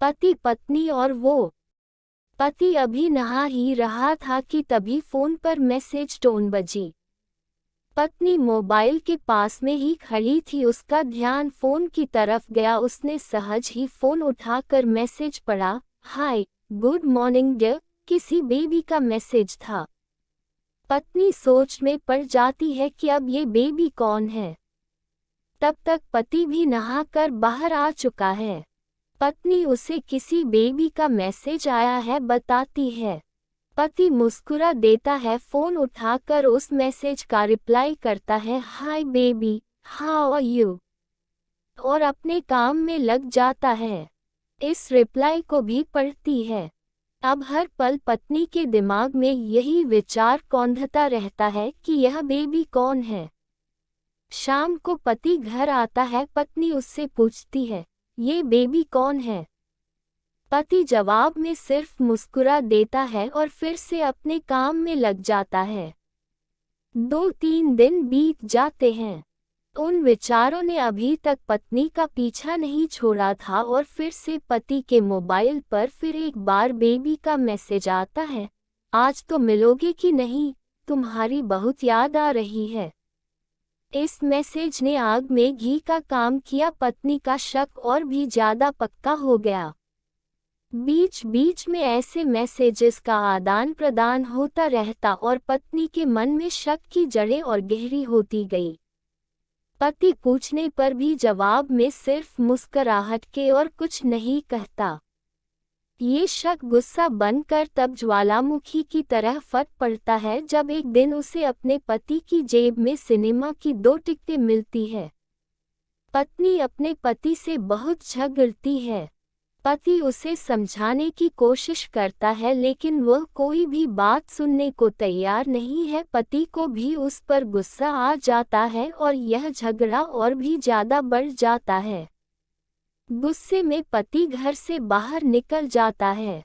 पति पत्नी और वो। पति अभी नहा ही रहा था कि तभी फोन पर मैसेज टोन बजी। पत्नी मोबाइल के पास में ही खड़ी थी, उसका ध्यान फोन की तरफ गया। उसने सहज ही फोन उठाकर मैसेज पढ़ा। हाय, गुड मॉर्निंग डियर, किसी बेबी का मैसेज था। पत्नी सोच में पड़ जाती है कि अब ये बेबी कौन है। तब तक पति भी नहाकर बाहर आ चुका है। पत्नी उसे किसी बेबी का मैसेज आया है बताती है। पति मुस्कुरा देता है, फोन उठाकर उस मैसेज का रिप्लाई करता है, hi baby, how are you, और अपने काम में लग जाता है। इस रिप्लाई को भी पढ़ती है। अब हर पल पत्नी के दिमाग में यही विचार कौंधता रहता है कि यह बेबी कौन है। शाम को पति घर आता है। पत्नी उससे पूछती है, ये बेबी कौन है। पति जवाब में सिर्फ मुस्कुरा देता है और फिर से अपने काम में लग जाता है। 2-3 दिन बीत जाते हैं। उन विचारों ने अभी तक पत्नी का पीछा नहीं छोड़ा था और फिर से पति के मोबाइल पर फिर एक बार बेबी का मैसेज आता है, आज तो मिलोगे कि नहीं, तुम्हारी बहुत याद आ रही है। इस मैसेज ने आग में घी का काम किया। पत्नी का शक और भी ज्यादा पक्का हो गया। बीच बीच में ऐसे मैसेजेस का आदान प्रदान होता रहता और पत्नी के मन में शक की जड़ें और गहरी होती गई। पति पूछने पर भी जवाब में सिर्फ मुस्कुराहट के और कुछ नहीं कहता। ये शक गुस्सा बनकर तब ज्वालामुखी की तरह फट पड़ता है जब एक दिन उसे अपने पति की जेब में सिनेमा की 2 टिकटें मिलती है। पत्नी अपने पति से बहुत झगड़ती है। पति उसे समझाने की कोशिश करता है लेकिन वह कोई भी बात सुनने को तैयार नहीं है। पति को भी उस पर गुस्सा आ जाता है और यह झगड़ा और भी ज्यादा बढ़ जाता है। गुस्से में पति घर से बाहर निकल जाता है।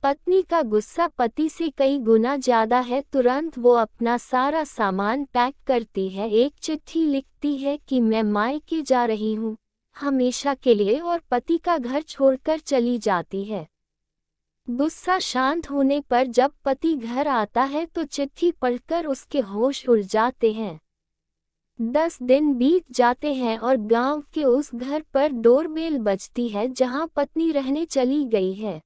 पत्नी का गुस्सा पति से कई गुना ज्यादा है। तुरंत वो अपना सारा सामान पैक करती है, एक चिट्ठी लिखती है कि मैं मायके जा रही हूँ हमेशा के लिए, और पति का घर छोड़कर चली जाती है। गुस्सा शांत होने पर जब पति घर आता है तो चिट्ठी पढ़कर उसके होश उड़ जाते हैं। 10 दिन बीत जाते हैं और गांव के उस घर पर डोरबेल बजती है जहां पत्नी रहने चली गई है।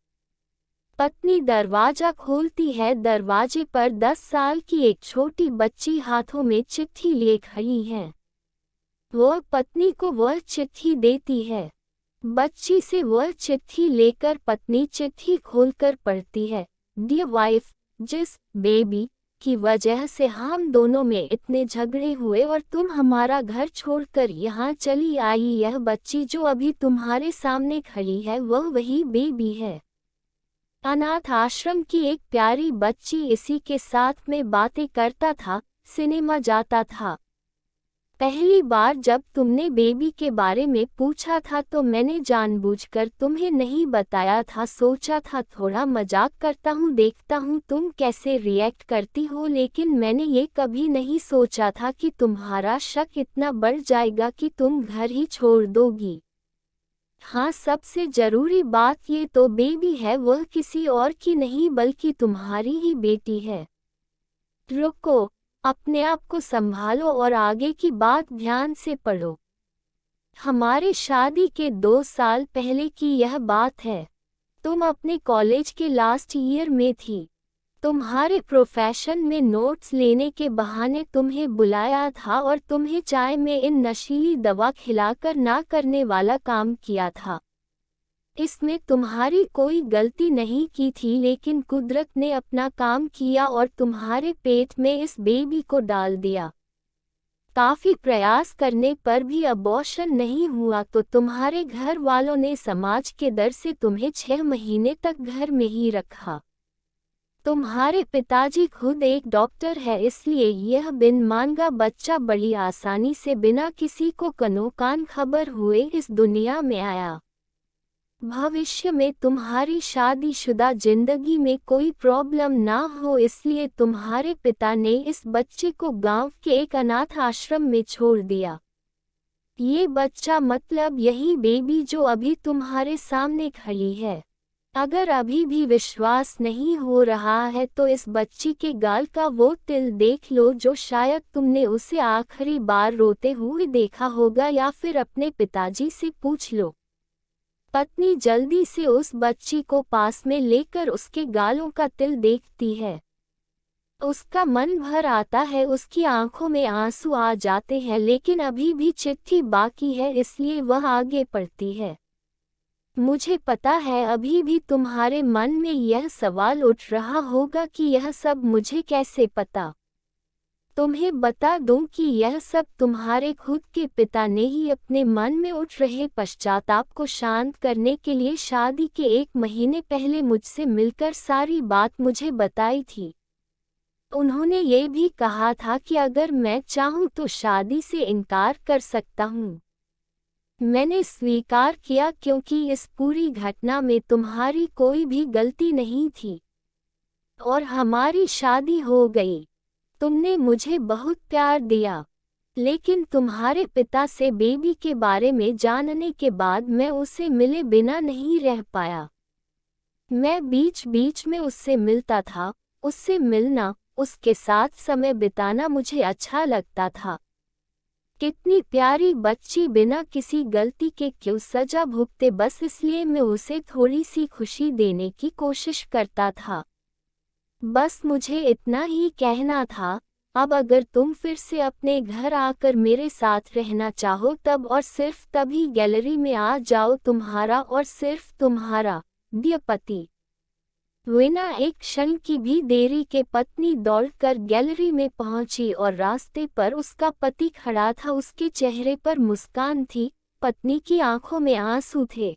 पत्नी दरवाजा खोलती है। दरवाजे पर 10 साल की एक छोटी बच्ची हाथों में चिट्ठी लिए खड़ी है। वह पत्नी को वह चिट्ठी देती है। बच्ची से वह चिट्ठी लेकर पत्नी चिट्ठी खोलकर पढ़ती है, डियर वाइफ, जिस बेबी की वजह से हम दोनों में इतने झगड़े हुए और तुम हमारा घर छोड़कर यहाँ चली आई, यह बच्ची जो अभी तुम्हारे सामने खड़ी है वह वही बेबी है। अनाथ आश्रम की एक प्यारी बच्ची इसी के साथ में बातें करता था, सिनेमा जाता था। पहली बार जब तुमने बेबी के बारे में पूछा था तो मैंने जानबूझकर तुम्हें नहीं बताया था, सोचा था थोड़ा मजाक करता हूँ, देखता हूँ तुम कैसे रिएक्ट करती हो, लेकिन मैंने ये कभी नहीं सोचा था कि तुम्हारा शक इतना बढ़ जाएगा कि तुम घर ही छोड़ दोगी। हाँ, सबसे जरूरी बात ये तो बेबी है वह किसी और की नहीं बल्कि तुम्हारी ही बेटी है। रुको, अपने आप को संभालो और आगे की बात ध्यान से पढ़ो। हमारे शादी के 2 साल पहले की यह बात है। तुम अपने कॉलेज के लास्ट ईयर में थी। तुम्हारे प्रोफेशन में नोट्स लेने के बहाने तुम्हें बुलाया था और तुम्हें चाय में इन नशीली दवा खिलाकर ना करने वाला काम किया था। इसमें तुम्हारी कोई गलती नहीं की थी, लेकिन कुदरत ने अपना काम किया और तुम्हारे पेट में इस बेबी को डाल दिया। काफी प्रयास करने पर भी अबॉर्शन नहीं हुआ तो तुम्हारे घर वालों ने समाज के डर से तुम्हें 6 महीने तक घर में ही रखा। तुम्हारे पिताजी खुद एक डॉक्टर है, इसलिए यह बिन मांगा बच्चा बड़ी आसानी से बिना किसी को कानो कान खबर हुए इस दुनिया में आया। भविष्य में तुम्हारी शादीशुदा जिंदगी में कोई प्रॉब्लम ना हो इसलिए तुम्हारे पिता ने इस बच्चे को गांव के एक अनाथ आश्रम में छोड़ दिया। ये बच्चा मतलब यही बेबी जो अभी तुम्हारे सामने खड़ी है। अगर अभी भी विश्वास नहीं हो रहा है तो इस बच्ची के गाल का वो तिल देख लो जो शायद तुमने उसे आखिरी बार रोते हुए देखा होगा, या फिर अपने पिताजी से पूछ लो। पत्नी जल्दी से उस बच्ची को पास में लेकर उसके गालों का तिल देखती है। उसका मन भर आता है, उसकी आंखों में आंसू आ जाते हैं, लेकिन अभी भी चिट्ठी बाकी है इसलिए वह आगे पढ़ती है। मुझे पता है अभी भी तुम्हारे मन में यह सवाल उठ रहा होगा कि यह सब मुझे कैसे पता। तुम्हें बता दूं कि यह सब तुम्हारे खुद के पिता ने ही अपने मन में उठ रहे पश्चाताप को शांत करने के लिए शादी के 1 महीने पहले मुझसे मिलकर सारी बात मुझे बताई थी। उन्होंने ये भी कहा था कि अगर मैं चाहूं तो शादी से इनकार कर सकता हूं। मैंने स्वीकार किया क्योंकि इस पूरी घटना में तुम्हारी कोई भी गलती नहीं थी और हमारी शादी हो गई। तुमने मुझे बहुत प्यार दिया, लेकिन तुम्हारे पिता से बेबी के बारे में जानने के बाद मैं उसे मिले बिना नहीं रह पाया। मैं बीच बीच में उससे मिलता था। उससे मिलना, उसके साथ समय बिताना मुझे अच्छा लगता था। कितनी प्यारी बच्ची, बिना किसी गलती के क्यों सजा भुगते, बस इसलिए मैं उसे थोड़ी सी खुशी देने की कोशिश करता था। बस मुझे इतना ही कहना था। अब अगर तुम फिर से अपने घर आकर मेरे साथ रहना चाहो तब और सिर्फ तभी गैलरी में आ जाओ, तुम्हारा और सिर्फ तुम्हारा डियर पति। बिना एक क्षण की भी देरी के पत्नी दौड़कर गैलरी में पहुंची और रास्ते पर उसका पति खड़ा था। उसके चेहरे पर मुस्कान थी, पत्नी की आंखों में आंसू थे।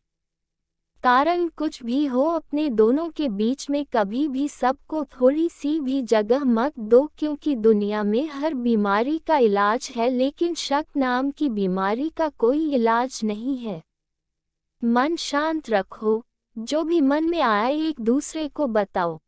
कारण कुछ भी हो, अपने दोनों के बीच में कभी भी सबको थोड़ी सी भी जगह मत दो, क्योंकि दुनिया में हर बीमारी का इलाज है, लेकिन शक नाम की बीमारी का कोई इलाज नहीं है। मन शांत रखो, जो भी मन में आए एक दूसरे को बताओ।